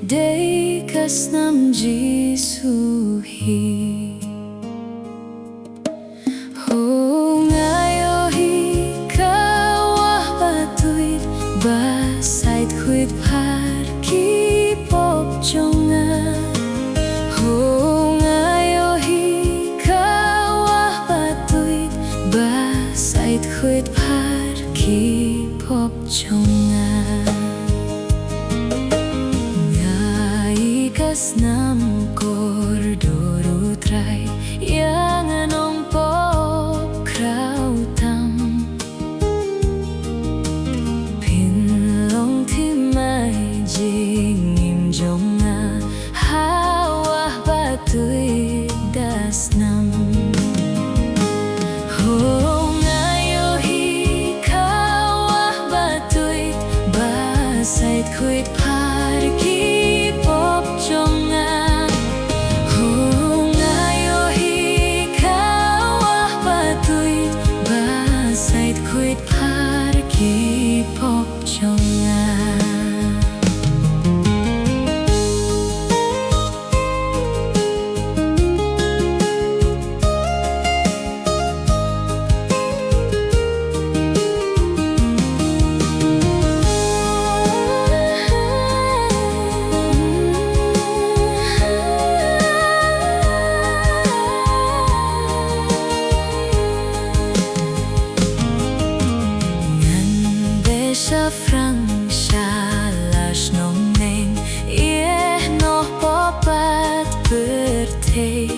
day kas nam Giêsu hi ho ngayo hi kawah batuit basait kuit par ki pop jonga ho ngayo hi kawah batuit basait kuit par ki pop jonga kas nam kordoru trai yang anong pop krautam pinlong timai jingim jonga hawah batui das nam ho ngayo hi kawah batui basait kuit par ki pop jonga ho ngayo hi kawah batuit basait kuit par ki pop jonga frang shalas nong neng no popat bertei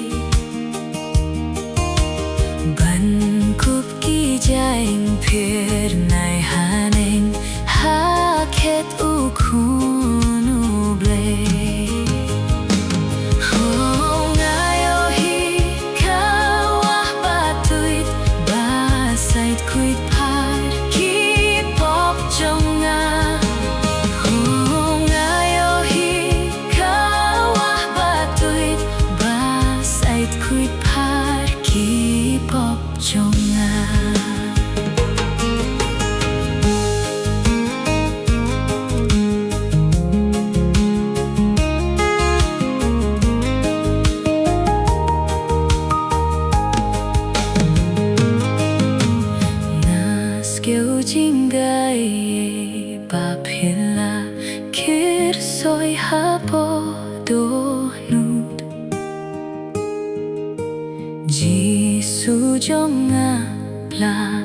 ban kup ki jaing pir nai haneng haket ukunu ble ho ngayo hi kawah batuit basait kuit par ki pop jonga ho ngayo hi kawah batuit basait kuit par ki pop jonga kêu jinggai bapila kir soi hapo do nut Giêsu jonga la